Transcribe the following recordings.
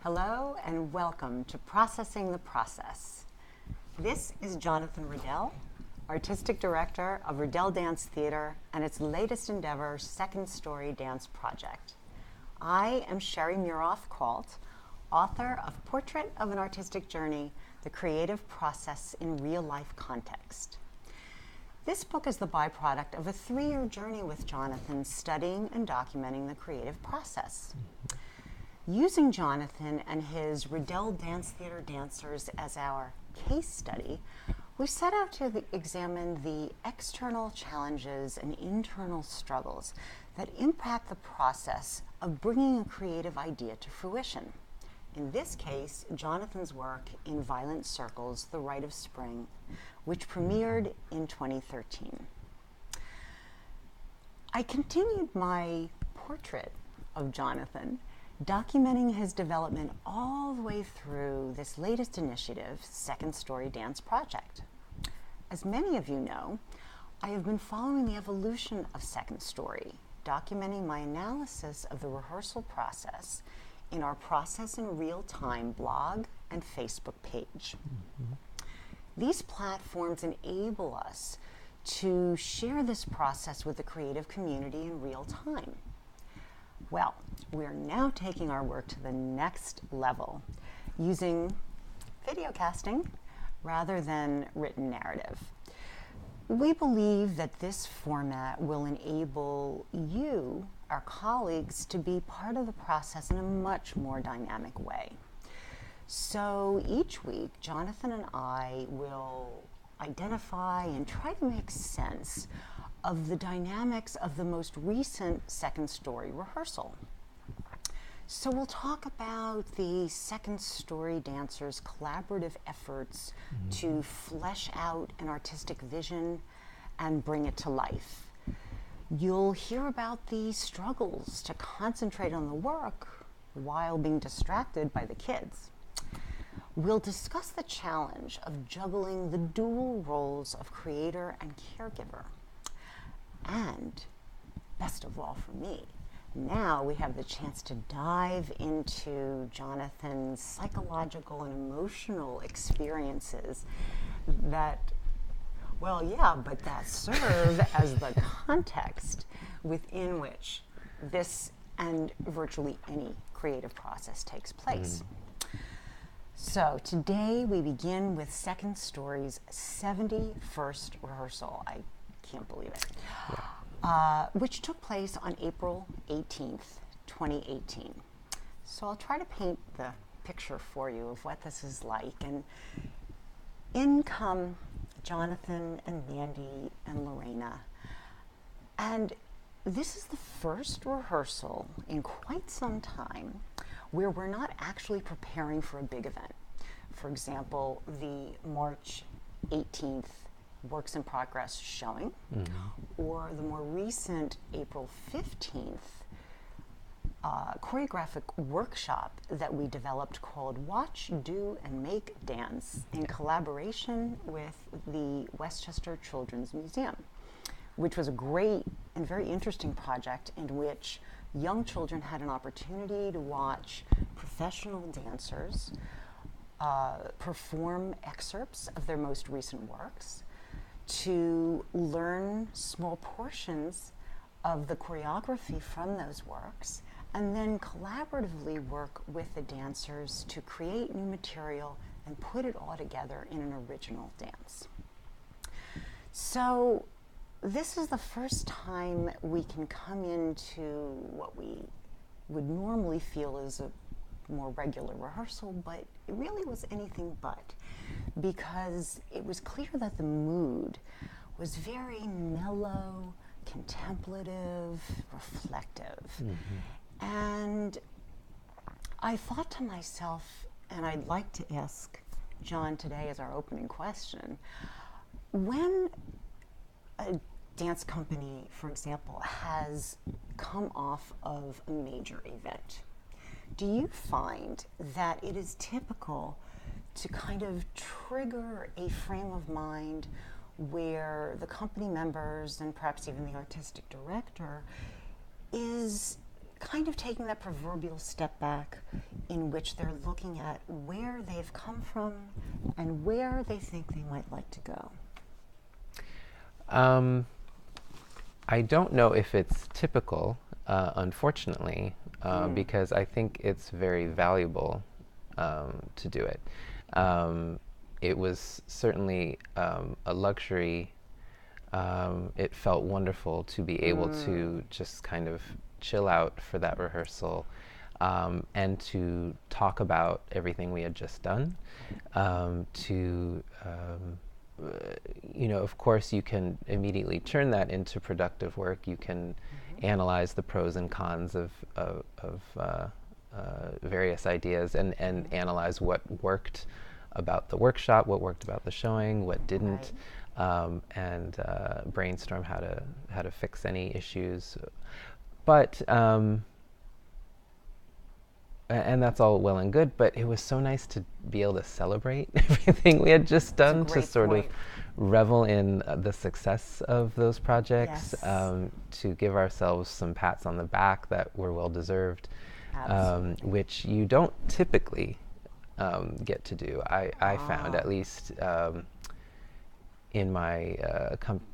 Hello and welcome to Processing the Process. This is Jonathan Riddell, Artistic Director of Riddell Dance Theater and its latest endeavor, Second Story Dance Project. I am Sherri Muroff-Kalt, author of Portrait of an Artistic Journey, The Creative Process in Real-Life Context. This book is the byproduct of a 3-year journey with Jonathan studying and documenting the creative process. Using Jonathan and his Riddell Dance Theater dancers as our case study, we set out to examine the external challenges and internal struggles that impact the process of bringing a creative idea to fruition. In this case, Jonathan's work in Violent Circles, The Rite of Spring, which premiered in 2013. I continued my portrait of Jonathan, documenting his development all the way through this latest initiative, Second Story Dance Project. As many of you know, I have been following the evolution of Second Story, documenting my analysis of the rehearsal process in our Process in Real Time blog and Facebook page. These platforms enable us to share this process with the creative community in real time. Well, we are now taking our work to the next level using videocasting rather than written narrative. We believe that this format will enable you, our colleagues, to be part of the process in a much more dynamic way. So each week, Jonathan and I will identify and try to make sense of the dynamics of the most recent Second Story rehearsal. So we'll talk about the Second Story dancers' collaborative efforts to flesh out an artistic vision and bring it to life. You'll hear about the struggles to concentrate on the work while being distracted by the kids. We'll discuss the challenge of juggling the dual roles of creator and caregiver. And, best of all for me, now we have the chance to dive into Jonathan's psychological and emotional experiences that, that serve as the context within which this and virtually any creative process takes place. So today we begin with Second Story's 71st rehearsal. I can't believe it. Which took place on April 18th, 2018. So I'll try to paint the picture for you of what this is like. And in come Jonathan and Mandy and Lorena. And this is the first rehearsal in quite some time where we're not actually preparing for a big event. For example, the March 18th Works in Progress showing, or the more recent April 15th choreographic workshop that we developed called Watch, Do, and Make Dance in collaboration with the Westchester Children's Museum, which was a great and very interesting project in which young children had an opportunity to watch professional dancers perform excerpts of their most recent works, to learn small portions of the choreography from those works, and then collaboratively work with the dancers to create new material and put it all together in an original dance. So this is the first time we can come into what we would normally feel is a more regular rehearsal, but it really was anything but, because it was clear that the mood was very mellow, contemplative, reflective. And I thought to myself, and I'd like to ask John today as our opening question, when a dance company, for example, has come off of a major event, do you find that it is typical to kind of trigger a frame of mind where the company members and perhaps even the artistic director is kind of taking that proverbial step back in which they're looking at where they've come from and where they think they might like to go? I don't know if it's typical, unfortunately, because I think it's very valuable to do it. It was certainly a luxury. It felt wonderful to be able to just kind of chill out for that rehearsal, and to talk about everything we had just done. Of course, you can immediately turn that into productive work. You can analyze the pros and cons of various ideas, and analyze what worked about the workshop, what worked about the showing, what didn't, and brainstorm how to fix any issues. But and that's all well and good, but it was so nice to be able to celebrate everything we had just done, to sort of revel in the success of those projects, to give ourselves some pats on the back that were well deserved, which you don't typically get to do. I found, at least in my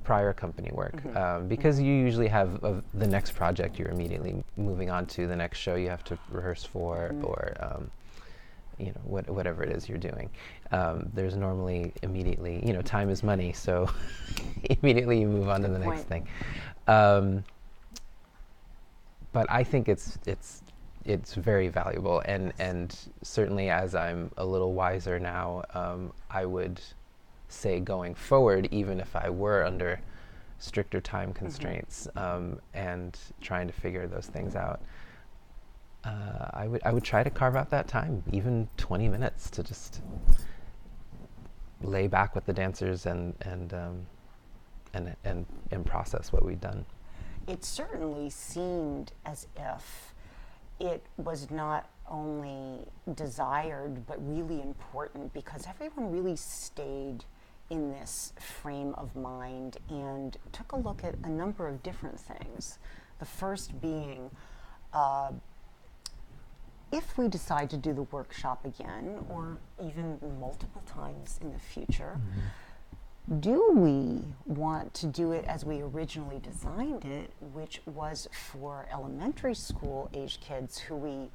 prior company work, because you usually have the next project you're immediately moving on to, the next show you have to rehearse for, or whatever it is you're doing. There's normally immediately, time is money, so immediately you move on to the next thing. But I think it's very valuable, and certainly as I'm a little wiser now, I would say going forward, even if I were under stricter time constraints, and trying to figure those things out, I would try to carve out that time, even 20 minutes, to just lay back with the dancers and process what we'd done. It certainly seemed as if it was not only desired but really important, because everyone really stayed in this frame of mind and took a look at a number of different things. The first being, if we decide to do the workshop again, or even multiple times in the future, do we want to do it as we originally designed it, which was for elementary school age kids who we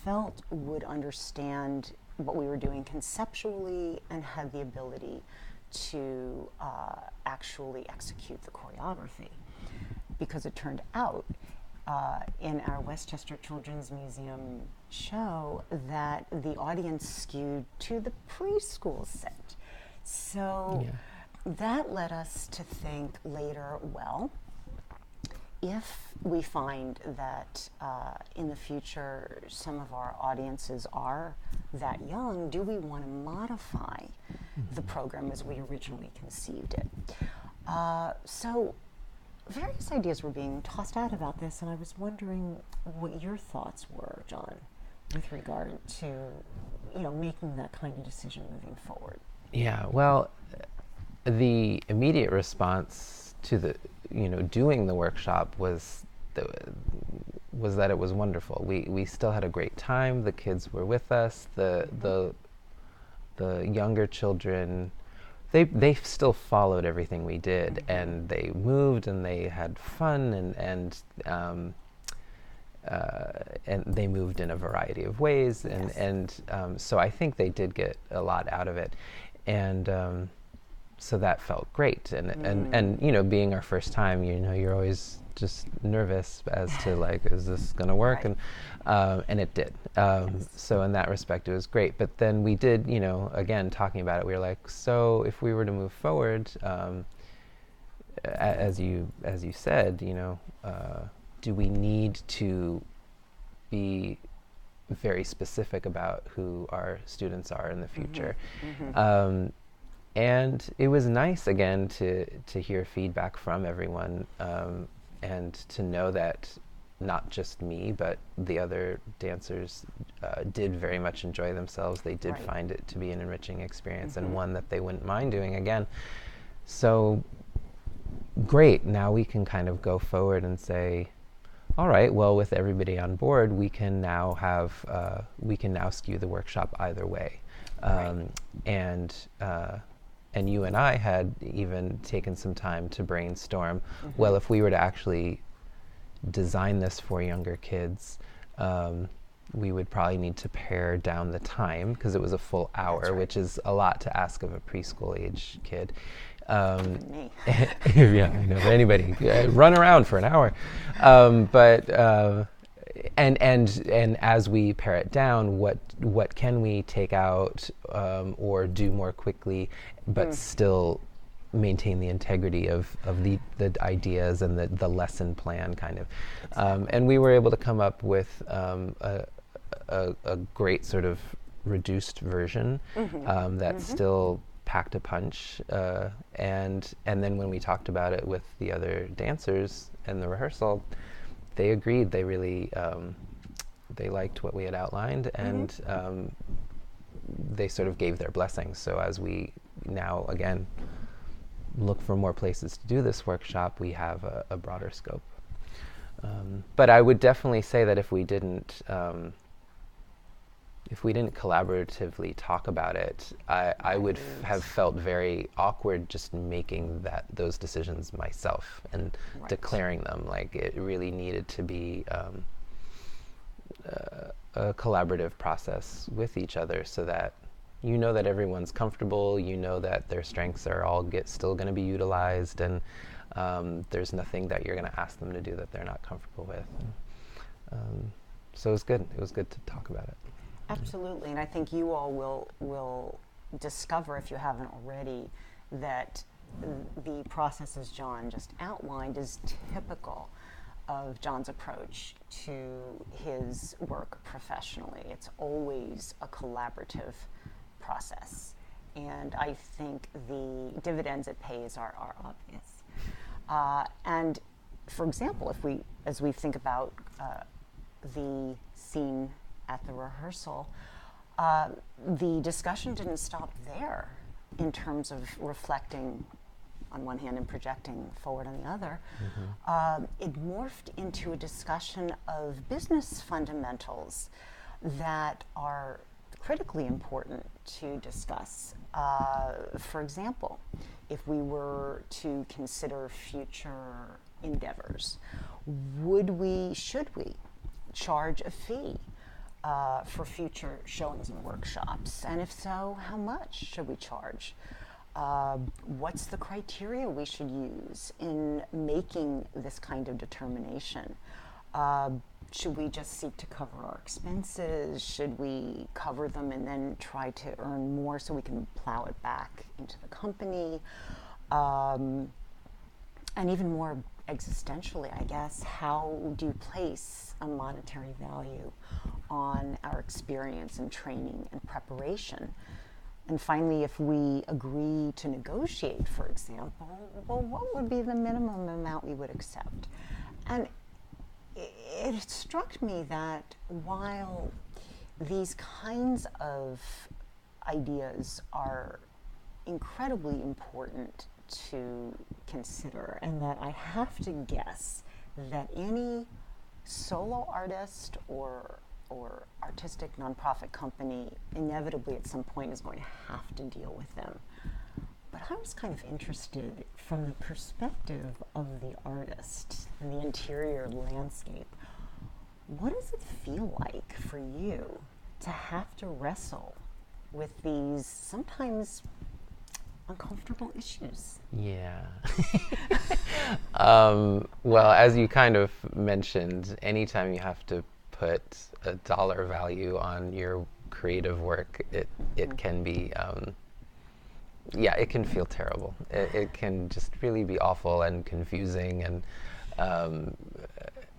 felt would understand what we were doing conceptually and had the ability to actually execute the choreography? Because it turned out in our Westchester Children's Museum show that the audience skewed to the preschool set. So that led us to think later, well, if we find that in the future some of our audiences are that young, do we want to modify the program as we originally conceived it? So various ideas were being tossed out about this, and I was wondering what your thoughts were, John, with regard to making that kind of decision moving forward. Yeah, well, the immediate response to the doing the workshop was that it was wonderful. We still had a great time. The kids were with us. The younger children, they still followed everything we did, and they moved and they had fun, and they moved in a variety of ways, and so I think they did get a lot out of it, and so that felt great, and being our first time, you're always just nervous as to is this going to work, and it did. So in that respect, it was great. But then we did, again talking about it, we were like, so if we were to move forward, as you said, do we need to be very specific about who our students are in the future? And it was nice again to hear feedback from everyone, and to know that not just me, but the other dancers did very much enjoy themselves. They did find it to be an enriching experience, and one that they wouldn't mind doing again. So great, now we can kind of go forward and say, all right, well, with everybody on board, we can now skew the workshop either way. Right. And you and I had even taken some time to brainstorm, well, if we were to actually design this for younger kids, we would probably need to pare down the time, because it was a full hour, That's right. which is a lot to ask of a preschool age kid. Me. Yeah, I know, anybody run around for an hour. And as we pare it down, what can we take out or do more quickly, but still maintain the integrity of the ideas and the lesson plan, kind of. And we were able to come up with a great sort of reduced version that still packed a punch. And then when we talked about it with the other dancers in the rehearsal, they agreed. They really they liked what we had outlined, and they sort of gave their blessings. So as we now again look for more places to do this workshop, we have a broader scope. But I would definitely say that if we didn't collaboratively talk about it, I would have felt very awkward just making those decisions myself and declaring them. Like, it really needed to be a collaborative process with each other, so that you know that everyone's comfortable, you know that their strengths are all still going to be utilized, and there's nothing that you're going to ask them to do that they're not comfortable with. So it was good. It was good to talk about it. Absolutely, and I think you all will discover, if you haven't already, that the processes John just outlined is typical of John's approach to his work professionally. It's always a collaborative process, and I think the dividends it pays are obvious. And for example, as we think about the scene at the rehearsal, the discussion didn't stop there in terms of reflecting on one hand and projecting forward on the other. It morphed into a discussion of business fundamentals that are critically important to discuss. For example, if we were to consider future endeavors, should we charge a fee for future showings and workshops? And if so, how much should we charge? What's the criteria we should use in making this kind of determination? Should we just seek to cover our expenses? Should we cover them and then try to earn more so we can plow it back into the company? And even more existentially, I guess, how do you place a monetary value on our experience and training and preparation? And finally, if we agree to negotiate, for example, well, what would be the minimum amount we would accept? And it struck me that while these kinds of ideas are incredibly important to consider, and that I have to guess that any solo artist or artistic nonprofit company inevitably at some point is going to have to deal with them. But I was kind of interested from the perspective of the artist and the interior landscape. What does it feel like for you to have to wrestle with these sometimes uncomfortable issues? Yeah. Well, as you kind of mentioned, anytime you have to put a dollar value on your creative work, it can be, it can feel terrible. It can just really be awful and confusing, and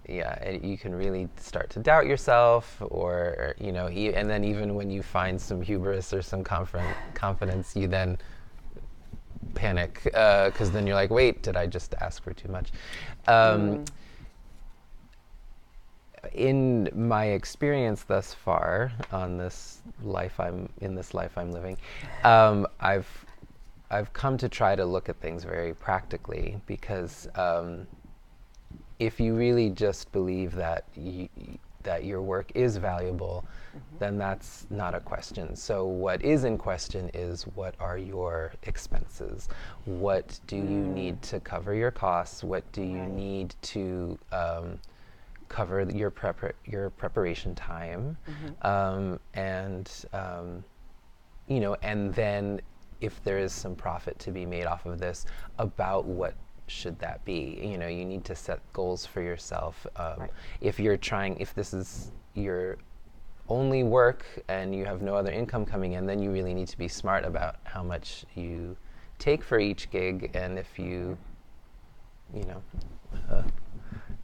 you can really start to doubt yourself, or and then even when you find some hubris or some confidence, you then panic, because then you're like, wait, did I just ask for too much? In my experience thus far on this life I'm living, I've come to try to look at things very practically, because if you really just believe that that your work is valuable, then that's not a question. So what is in question is, what are your expenses? What do you need to cover your costs? What do you need to cover your preparation time? And and then if there is some profit to be made off of this, about what should that be? You need to set goals for yourself. If this is your only work and you have no other income coming in, then you really need to be smart about how much you take for each gig, and if you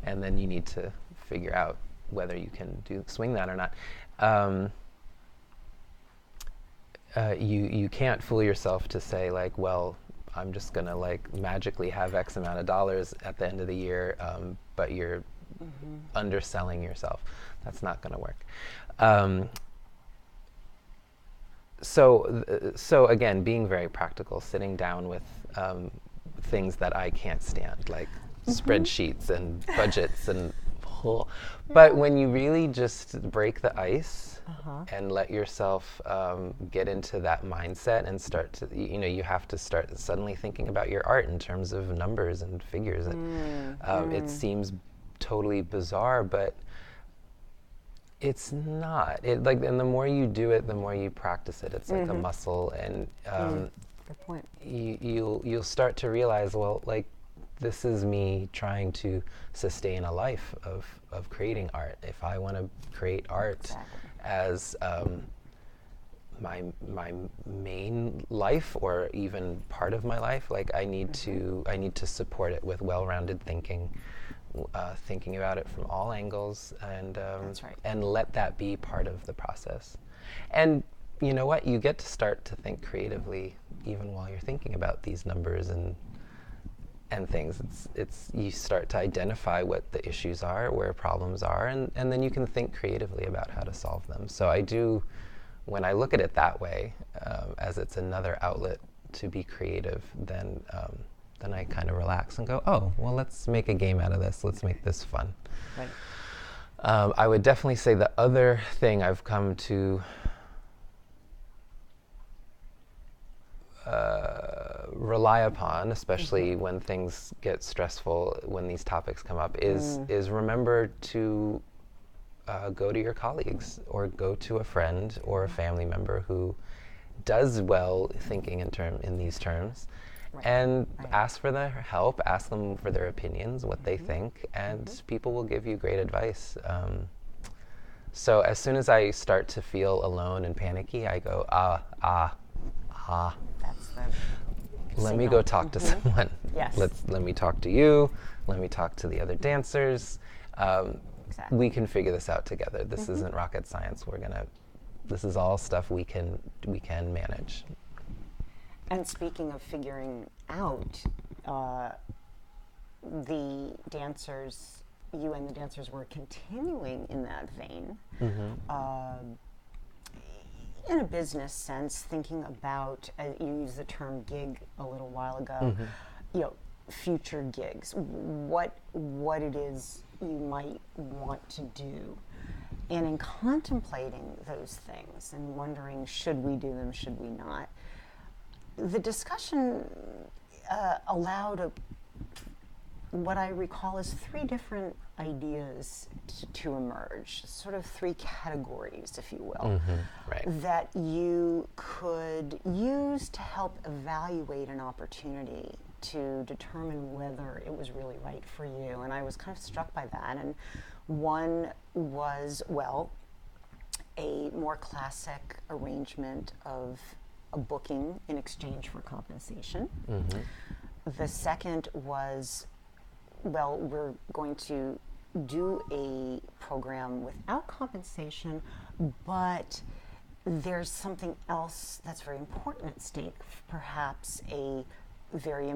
and then you need to figure out whether you can swing that or not. You can't fool yourself to say, like, well, I'm just gonna magically have X amount of dollars at the end of the year, but you're underselling yourself. That's not gonna work. So again, being very practical, sitting down with things that I can't stand, like spreadsheets and budgets and but when you really just break the ice and let yourself get into that mindset and start to, you have to start suddenly thinking about your art in terms of numbers and figures. It seems totally bizarre, but it's not. And the more you do it, the more you practice it. It's like a muscle, and good point. You'll start to realize, well, this is me trying to sustain a life of creating art. If I want to create art as my main life, or even part of my life, I need to support it with well-rounded thinking. Thinking about it from all angles, and and let that be part of the process. And you know what? You get to start to think creatively even while you're thinking about these numbers and things. It's you start to identify what the issues are, where problems are, and then you can think creatively about how to solve them. So I do, when I look at it that way, as it's another outlet to be creative, then I kind of relax and go, oh, well, let's make a game out of this. Let's make this fun. Right. I would definitely say the other thing I've come to rely upon, especially when things get stressful, when these topics come up, is remember to go to your colleagues, or go to a friend or a family member who does well thinking in these terms. And ask for their help, ask them for their opinions, what they think, and people will give you great advice. So as soon as I start to feel alone and panicky, I go, That's the let me go talk to someone. Yes. Let me talk to you. Let me talk to the other dancers. We can figure this out together. This isn't rocket science. This is all stuff we can manage. And speaking of figuring out, the dancers, you and the dancers were continuing in that vein, in a business sense, thinking about, you used the term gig a little while ago, future gigs, what it is you might want to do. And in contemplating those things and wondering, should we do them, should we not, the discussion allowed what I recall as 3 different ideas to emerge, sort of 3 categories, if you will, that you could use to help evaluate an opportunity to determine whether it was really right for you. And I was kind of struck by that. And one was, a more classic arrangement of a booking in exchange for compensation. The second was, we're going to do a program without compensation, but there's something else that's very important at stake, perhaps a very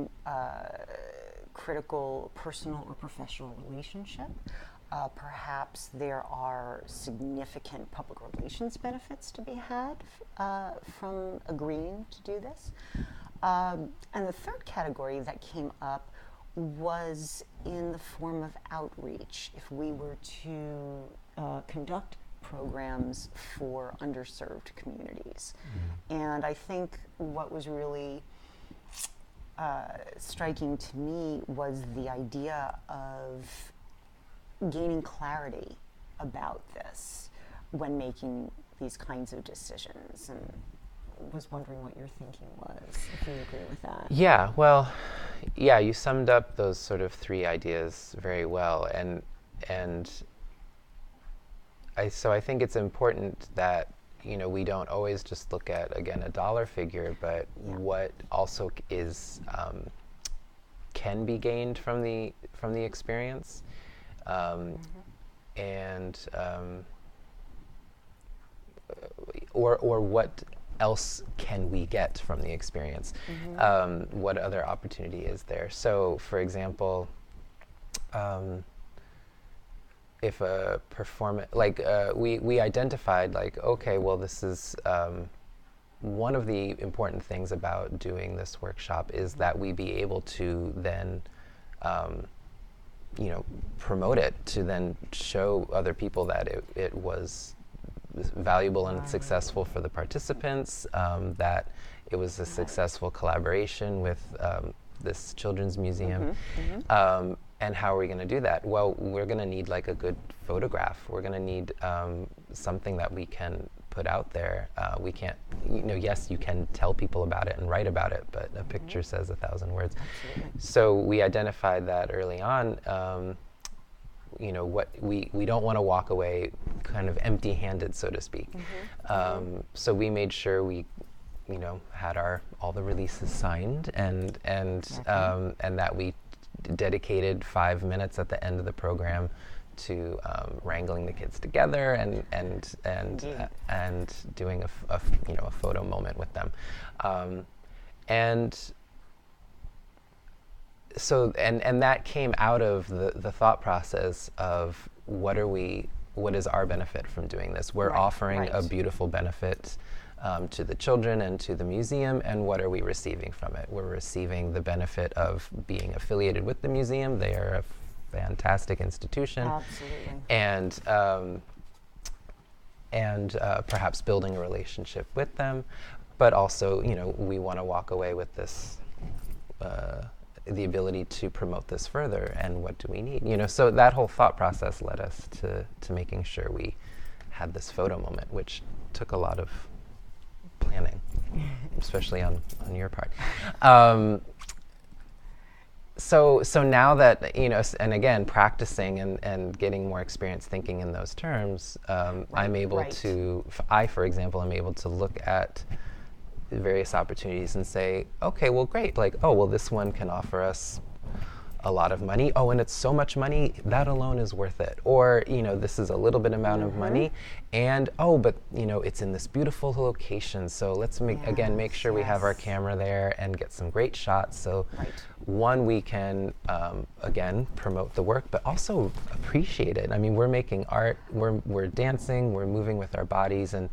critical personal or professional relationship. Perhaps there are significant public relations benefits to be had from agreeing to do this. And the third category that came up was in the form of outreach. If we were to conduct programs for underserved communities. And I think what was really striking to me was the idea of gaining clarity about this when making these kinds of decisions, and was wondering what your thinking was, if you agree with that. Yeah, well, yeah, you summed up those sort of three ideas very well, and so I think it's important that, you know, we don't always just look at, again, a dollar figure, but what also is can be gained from the experience, and or what else can we get from the experience? What other opportunity is there? So, for example, if a performance, like we identified, like, okay, well, this is one of the important things about doing this workshop is that we be able to then you know, promote it, to then show other people that it was valuable and successful for the participants, that it was a successful collaboration with this children's museum. And how are we going to do that? Well, we're going to need like a good photograph. We're going to need something that we can put out there. We can't, you know, yes, you can tell people about it and write about it, but a picture says 1,000 words. Absolutely. So we identified that early on. You know, what we don't want to walk away kind of empty-handed, so to speak. So we made sure we, you know, had all the releases signed, and that we dedicated 5 minutes at the end of the program to wrangling the kids together and doing a you know, a photo moment with them, and so and that came out of the thought process of what is our benefit from doing this? We're offering a beautiful benefit to the children and to the museum, and what are we receiving from it? We're receiving the benefit of being affiliated with the museum. They are a fantastic institution. Absolutely. And perhaps building a relationship with them, but also, you know, we want to walk away with this the ability to promote this further, and what do we need? You know, so that whole thought process led us to making sure we had this photo moment, which took a lot of planning, especially on your part. So now that, you know, and again, practicing and getting more experience thinking in those terms, I'm able to, for example, am able to look at various opportunities and say, okay, well, great, like, oh, well, this one can offer us a lot of money. Oh, and it's so much money, that alone is worth it. Or, you know, this is a little bit amount of money, and oh, but, you know, it's in this beautiful location, so let's make sure we have our camera there and get some great shots. So one, we can again promote the work, but also appreciate it. I mean, we're making art, we're dancing, we're moving with our bodies, and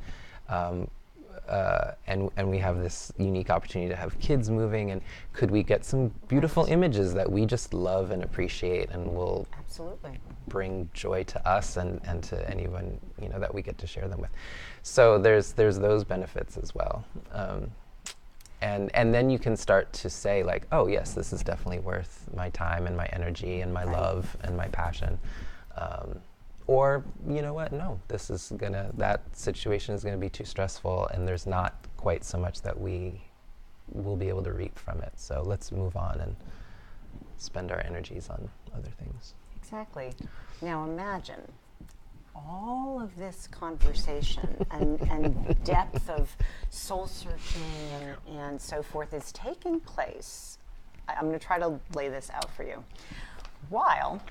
we have this unique opportunity to have kids moving, and could we get some beautiful images that we just love and appreciate and will bring joy to us and to anyone, you know, that we get to share them with. So there's those benefits as well, and then you can start to say, like, oh yes, this is definitely worth my time and my energy and my love and my passion. Or, you know what, no, that situation is gonna be too stressful, and there's not quite so much that we will be able to reap from it. So let's move on and spend our energies on other things. Exactly. Now imagine all of this conversation and depth of soul searching and so forth is taking place. I'm gonna try to lay this out for you. While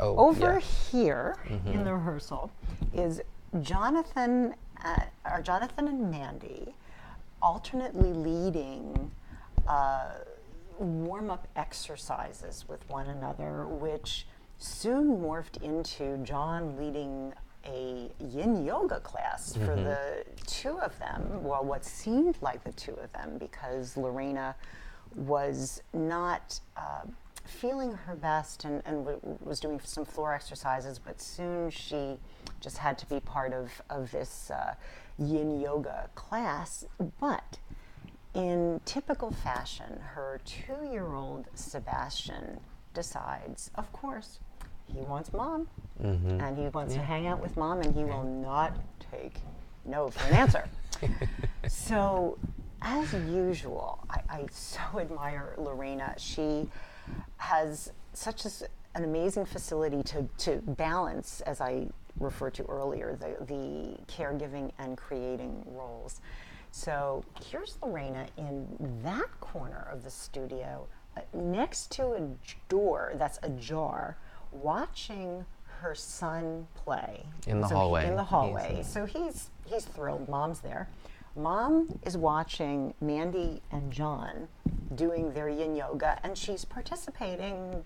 over here in the rehearsal is Jonathan and Mandy alternately leading warm-up exercises with one another, which soon morphed into John leading a yin yoga class for the two of them, well, what seemed like the two of them, because Lorena was not feeling her best and was doing some floor exercises, but soon she just had to be part of this yin yoga class. But in typical fashion, her 2-year-old Sebastian decides, of course, he wants mom, and he wants to hang out with mom, and he will not take no for an answer. So, as usual, I so admire Lorena. She has such an amazing facility to balance, as I referred to earlier, the caregiving and creating roles. So here's Lorena in that corner of the studio, next to a door that's ajar, watching her son play in the hallway. In the hallway. So he's thrilled. Mom's there. Mom is watching Mandy and John doing their yin yoga, and she's participating,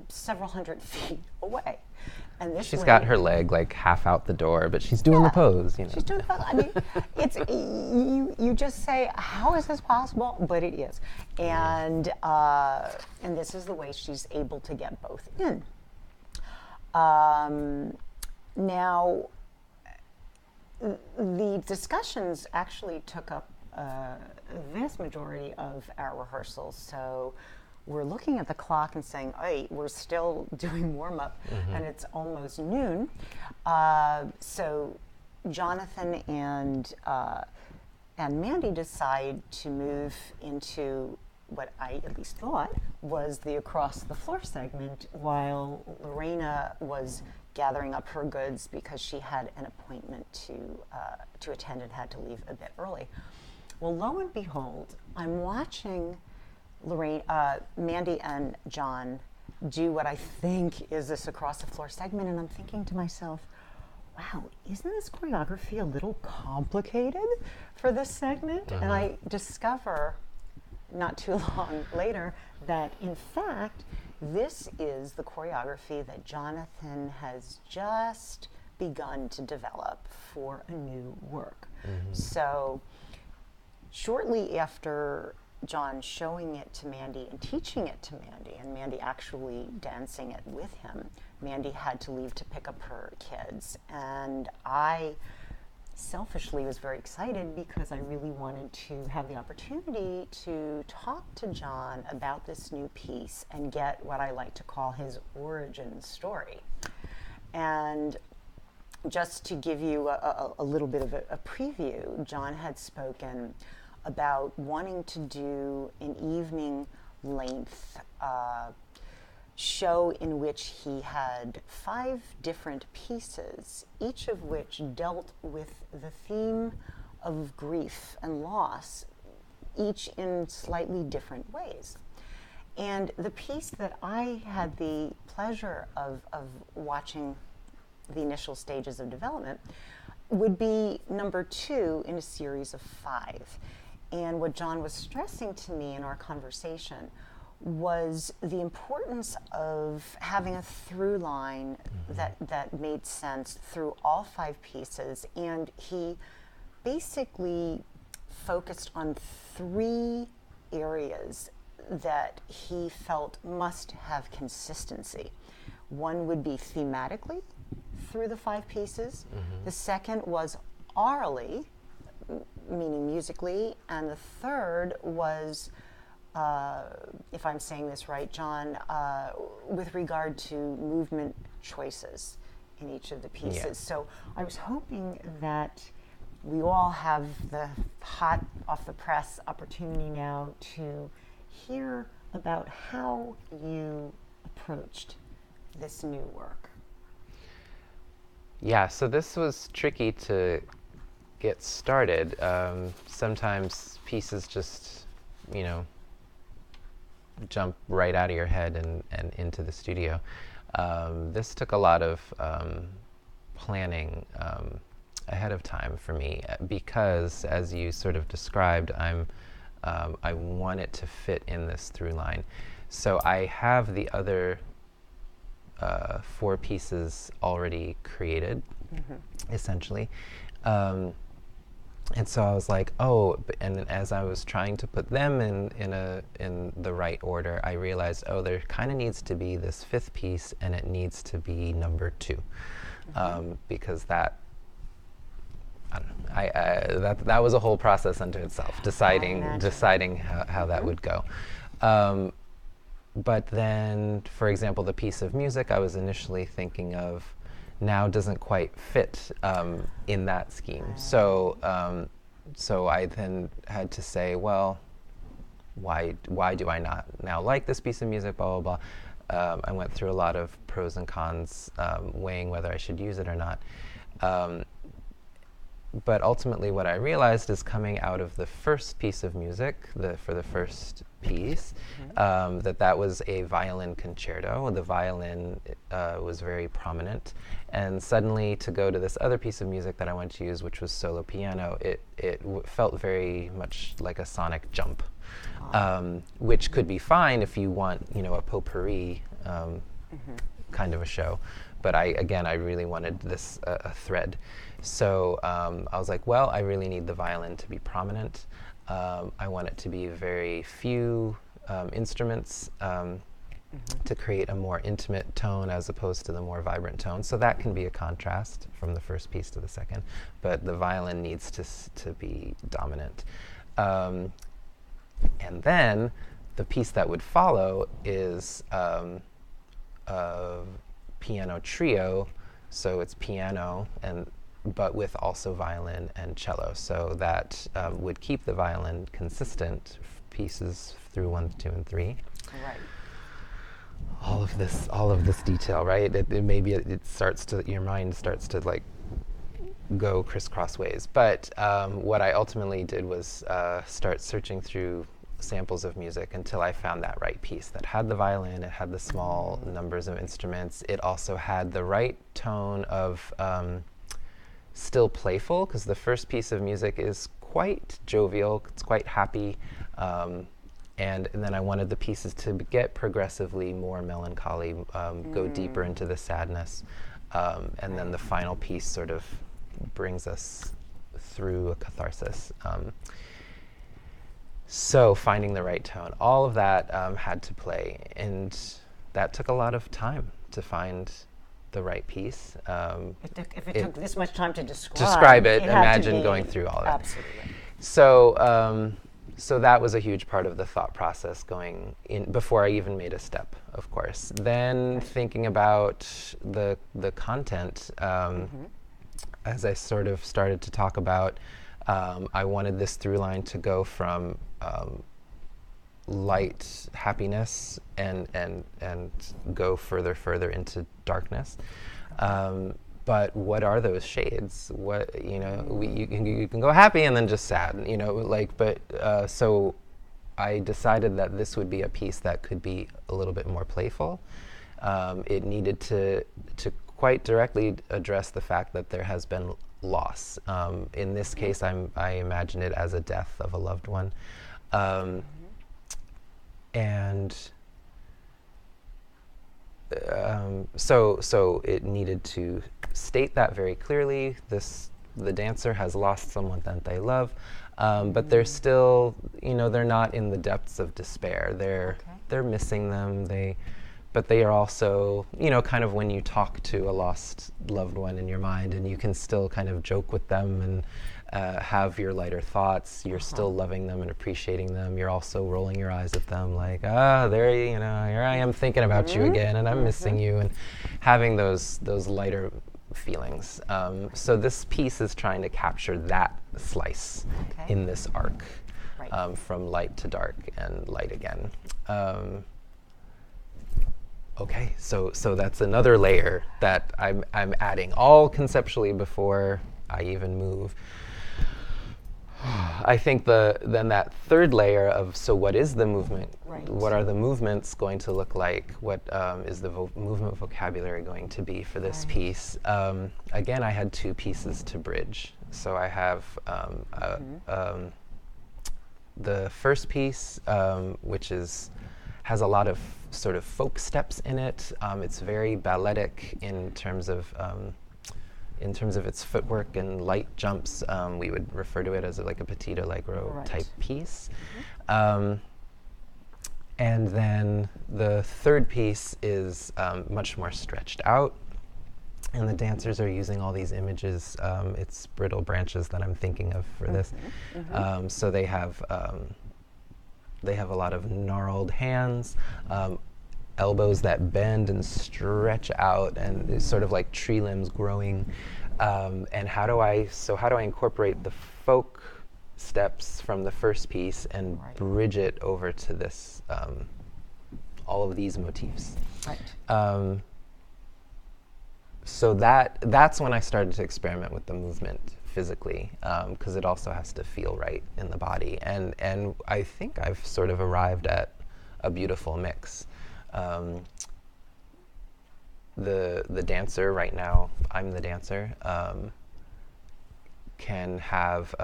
several hundred feet away. And this she's got her leg like half out the door, but she's doing the pose. She's doing the pose. I mean, it's you just say, how is this possible? But it is, and this is the way she's able to get both in. Now, the discussions actually took up a vast majority of our rehearsals. So we're looking at the clock and saying, hey, we're still doing warm-up, and it's almost noon. So Jonathan and Mandy decide to move into what I at least thought was the across the floor segment, while Lorena was gathering up her goods because she had an appointment to attend and had to leave a bit early. Well, lo and behold, I'm watching Mandy and John do what I think is this across the floor segment, and I'm thinking to myself, wow, isn't this choreography a little complicated for this segment? And I discover not too long later that in fact this is the choreography that Jonathan has just begun to develop for a new work. So shortly after John showing it to Mandy and teaching it to Mandy, and Mandy actually dancing it with him, Mandy had to leave to pick up her kids. And I selfishly was very excited because I really wanted to have the opportunity to talk to John about this new piece and get what I like to call his origin story. And just to give you a little bit of a preview, John had spoken about wanting to do an evening length show in which he had 5 different pieces, each of which dealt with the theme of grief and loss, each in slightly different ways. And the piece that I had the pleasure of watching the initial stages of development would be number 2 in a series of 5. And what John was stressing to me in our conversation was the importance of having a through line that made sense through all 5 pieces. And he basically focused on 3 areas that he felt must have consistency. One would be thematically through the 5 pieces. The second was aurally, meaning musically, and the third was, if I'm saying this right, John, with regard to movement choices in each of the pieces. Yeah. So I was hoping that we all have the hot off the press opportunity now to hear about how you approached this new work. Yeah, so this was tricky to get started. Sometimes pieces just, jump right out of your head and into the studio. This took a lot of planning ahead of time for me because, as you sort of described, I want it to fit in this through line. So I have the other 4 pieces already created, essentially. And so I was like, oh, and as I was trying to put them in the right order, I realized, oh, there kind of needs to be this fifth piece, and it needs to be number 2, because that, I don't know, that was a whole process unto itself, deciding how that would go. But then, for example, the piece of music I was initially thinking of now doesn't quite fit in that scheme. So I then had to say, well, why do I not now like this piece of music, blah, blah, blah. I went through a lot of pros and cons, weighing whether I should use it or not. But ultimately what I realized is coming out of the first piece of music, for the first piece, that was a violin concerto. The violin was very prominent. And suddenly to go to this other piece of music that I wanted to use, which was solo piano, it felt very much like a sonic jump, which could be fine if you want, a potpourri kind of a show. But I really wanted this a thread. So I was like, well, I really need the violin to be prominent. I want it to be very few instruments to create a more intimate tone as opposed to the more vibrant tone. So that can be a contrast from the first piece to the second, but the violin needs to be dominant. And then the piece that would follow is a piano trio. So it's piano but with also violin and cello. So that would keep the violin consistent, pieces through 1, 2, and 3. Right. All of this detail, right? It starts to, your mind starts to like go crisscross ways. But what I ultimately did was start searching through samples of music until I found that right piece that had the violin, it had the small numbers of instruments, it also had the right tone of still playful, because the first piece of music is quite jovial, it's quite happy, and then I wanted the pieces to get progressively more melancholy, go deeper into the sadness, and then the final piece sort of brings us through a catharsis. So finding the right tone, all of that had to play, and that took a lot of time to find the right piece. If it took this much time to describe it, imagine going through all of it. Absolutely. So that was a huge part of the thought process going in before I even made a step, of course. Then thinking about the content, as I sort of started to talk about, I wanted this through line to go from light happiness and go further into darkness. But what are those shades? What, you can go happy and then just sad, so I decided that this would be a piece that could be a little bit more playful. It needed to quite directly address the fact that there has been loss. In this case, I imagine it as a death of a loved one. So it needed to state that very clearly. The dancer has lost someone that they love, but they're still, they're not in the depths of despair. They're missing them. But they are also, kind of when you talk to a lost loved one in your mind, and you can still kind of joke with them and have your lighter thoughts. You're still loving them and appreciating them. You're also rolling your eyes at them like, here I am thinking about you again, and I'm missing you, and having those lighter feelings. So this piece is trying to capture that slice in this arc, from light to dark and light again. Okay, so that's another layer that I'm adding, all conceptually before I even move. I think then that third layer of, so what is the movement? Right. What are the movements going to look like? What is the movement vocabulary going to be for this piece? Again, I had 2 pieces to bridge. So I have the first piece, which has a lot of sort of folk steps in it. It's very balletic in terms of in terms of its footwork and light jumps, we would refer to it as like a petit allegro type piece. And then the third piece is much more stretched out. And the dancers are using all these images. It's brittle branches that I'm thinking of for this. So they have a lot of gnarled hands, elbows that bend and stretch out, and it's sort of like tree limbs growing. And how do I incorporate the folk steps from the first piece and bridge it over to this, all of these motifs? So that's when I started to experiment with the movement physically, because it also has to feel right in the body. And I think I've sort of arrived at a beautiful mix. The dancer right now, I'm the dancer, can have,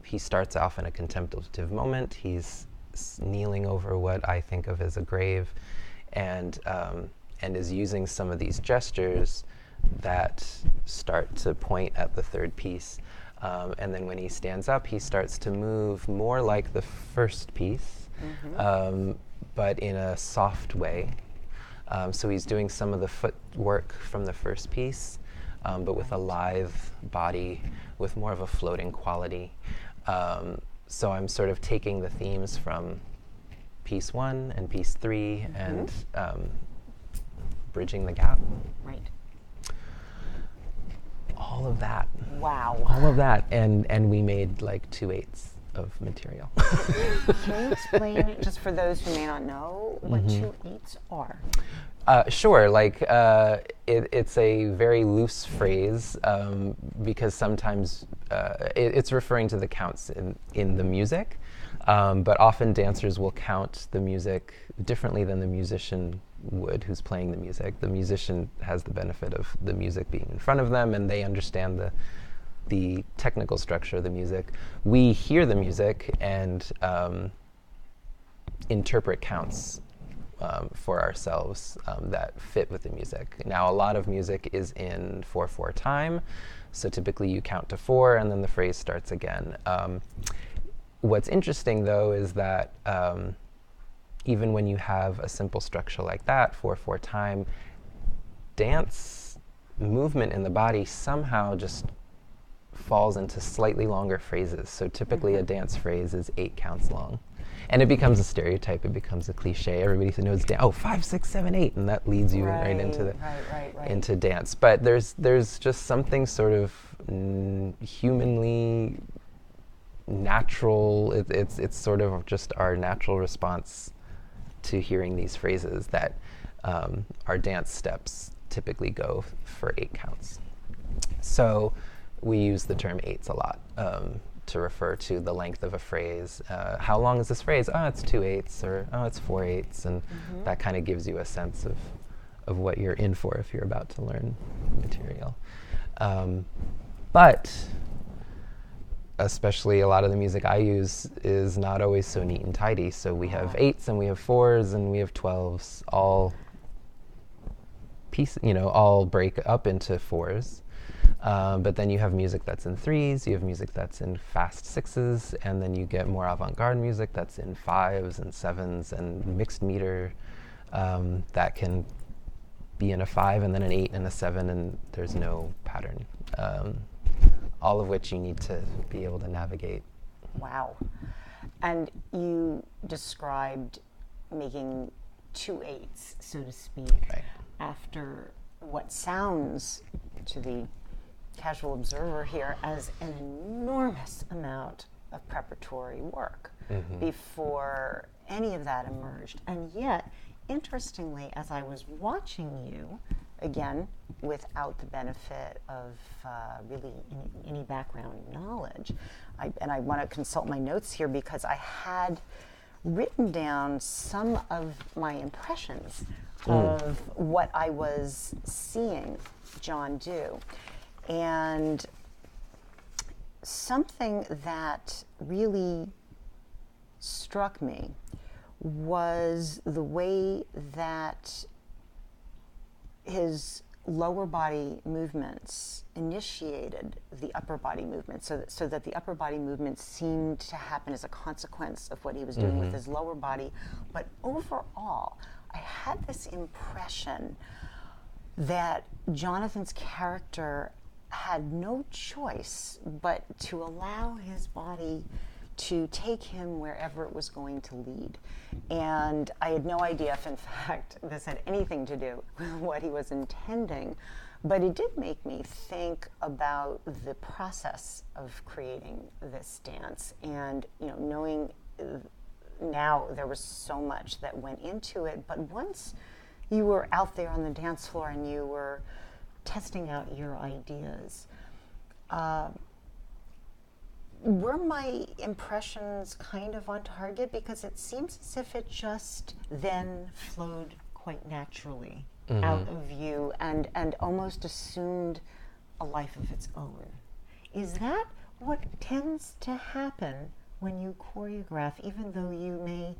he starts off in a contemplative moment. He's kneeling over what I think of as a grave, and is using some of these gestures that start to point at the third piece. And then when he stands up, he starts to move more like the first piece, but in a soft way. So he's doing some of the footwork from the first piece, but with a lithe body, with more of a floating quality. So I'm sort of taking the themes from piece 1 and piece 3 and bridging the gap. All of that. Wow. All of that. And we made like 2/8 of material. Can you explain, just for those who may not know, what 2/8 are? Sure. Like it's a very loose phrase, because sometimes it's referring to the counts in the music, but often dancers will count the music differently than the musician would who's playing the music. The musician has the benefit of the music being in front of them, and they understand the technical structure of the music. We hear the music and interpret counts for ourselves that fit with the music. Now, a lot of music is in 4/4 time, so typically you count to 4 and then the phrase starts again. What's interesting, though, is that even when you have a simple structure like that, 4/4 time, dance movement in the body somehow just falls into slightly longer phrases. So typically a dance phrase is 8 counts long. And it becomes a stereotype, it becomes a cliche. Everybody knows 5, 6, 7, 8, and that leads you right into into dance. But there's just something sort of humanly natural. It's sort of just our natural response to hearing these phrases that our dance steps typically go for 8 counts. So we use the term 8s a lot to refer to the length of a phrase. How long is this phrase? Oh, it's 2/8, or oh, it's 4/8, and that kind of gives you a sense of what you're in for if you're about to learn material. But especially a lot of the music I use is not always so neat and tidy. So we have 8s and we have 4s and we have 12s, all all break up into 4s. But then you have music that's in 3s, you have music that's in fast 6s, and then you get more avant-garde music that's in 5s and 7s and mixed meter that can be in a 5 and then an 8 and a 7, and there's no pattern. All of which you need to be able to navigate. Wow. And you described making 2/8, so to speak, after what sounds to the casual observer here as an enormous amount of preparatory work before any of that emerged. And yet, interestingly, as I was watching you, again, without the benefit of really any background knowledge, I want to consult my notes here because I had written down some of my impressions of what I was seeing John do. And something that really struck me was the way that his lower body movements initiated the upper body movement, so that the upper body movement seemed to happen as a consequence of what he was doing with his lower body. But overall, I had this impression that Jonathan's character had no choice but to allow his body to take him wherever it was going to lead. And I had no idea if, in fact, this had anything to do with what he was intending, but it did make me think about the process of creating this dance. And, knowing now there was so much that went into it, but once you were out there on the dance floor and you were testing out your ideas, were my impressions kind of on target? Because it seems as if it just then flowed quite naturally out of you and almost assumed a life of its own. Is that what tends to happen when you choreograph, even though you may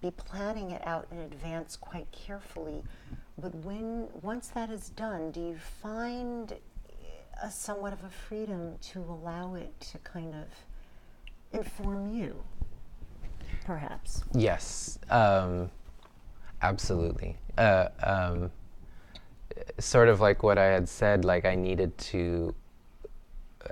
be planning it out in advance quite carefully? But once that is done, do you find somewhat of a freedom to allow it to kind of inform you, perhaps? Yes, absolutely. Sort of like what I had said, like I needed to,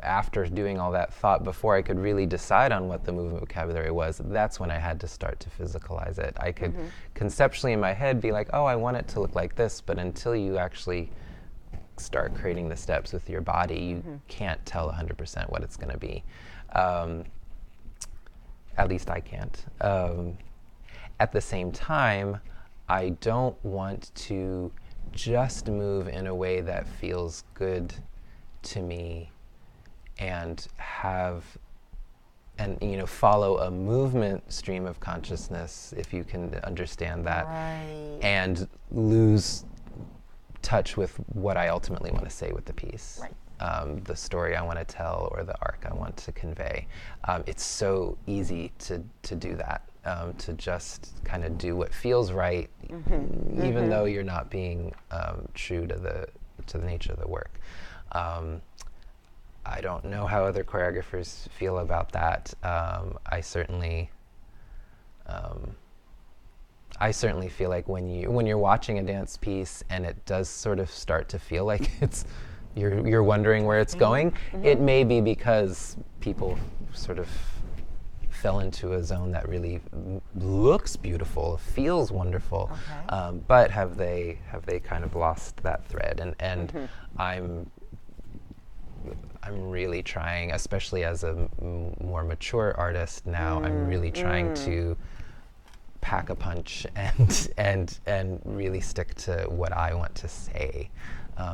after doing all that thought, before I could really decide on what the movement vocabulary was, that's when I had to start to physicalize it. I could conceptually in my head be like, oh, I want it to look like this, but until you actually start creating the steps with your body, you can't tell 100% what it's going to be. At least I can't. At the same time, I don't want to just move in a way that feels good to me and follow a movement stream of consciousness, if you can understand that, Right. and lose touch with what I ultimately want to say with the piece. Right. The story I want to tell or the arc I want to convey. It's so easy to do that, to just kind of do what feels right, even though you're not being true to the nature of the work. I don't know how other choreographers feel about that. I certainly feel like when you're watching a dance piece and it does sort of start to feel like you're wondering where it's going, it may be because people sort of fell into a zone that really looks beautiful, feels wonderful, but have they kind of lost that thread? And I'm really trying, especially as a more mature artist now, I'm really trying to pack a punch and really stick to what I want to say,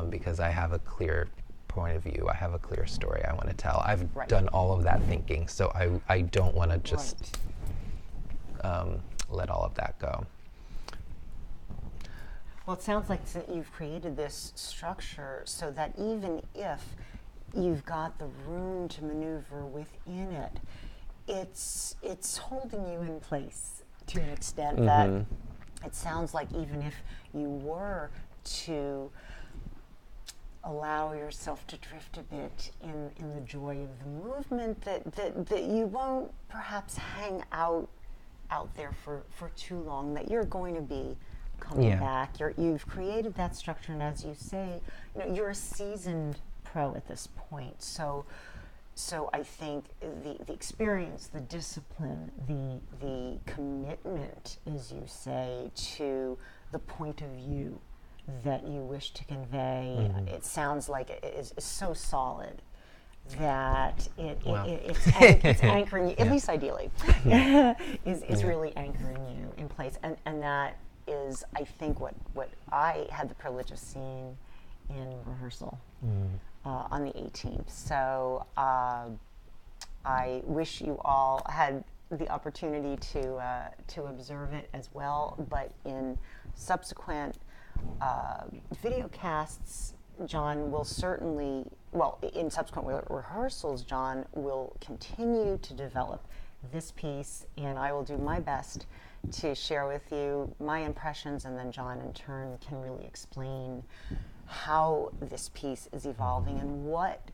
because I have a clear point of view, I have a clear story I want to tell. I've done all of that thinking, so I don't want to just let all of that go. Well, it sounds like you've created this structure so that even if you've got the room to maneuver within it, it's holding you in place to an extent that it sounds like even if you were to allow yourself to drift a bit in the joy of the movement, that you won't perhaps hang out there for too long, that you're going to be coming back. You've created that structure, and as you say, you're a seasoned pro at this point. So I think the experience, the discipline, the commitment, as you say, to the point of view that you wish to convey, it sounds like it is so solid that it's anchoring you, at least ideally, is really anchoring you in place. And that is, I think, what I had the privilege of seeing in rehearsal on the 18th. So I wish you all had the opportunity to observe it as well, but in subsequent videocasts, John will certainly, in subsequent rehearsals, John will continue to develop this piece, and I will do my best to share with you my impressions, and then John in turn can really explain how this piece is evolving and what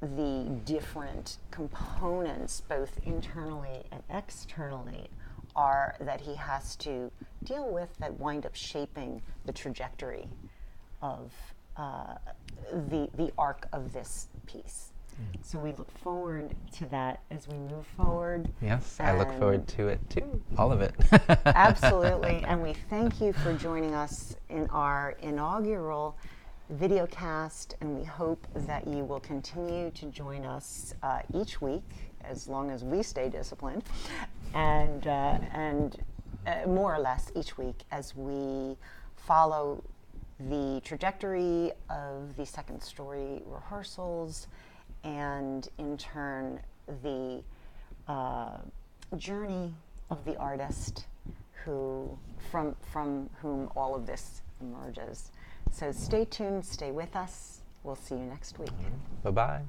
the different components, both internally and externally, are that he has to deal with that wind up shaping the trajectory of the arc of this piece. So we look forward to that as we move forward. Yes, I look forward to it too, all of it. Absolutely, and we thank you for joining us in our inaugural videocast, and we hope that you will continue to join us each week as long as we stay disciplined, and more or less each week as we follow the trajectory of the second story rehearsals, and in turn the journey of the artist from whom all of this emerges. So stay tuned, stay with us. We'll see you next week. Bye-bye.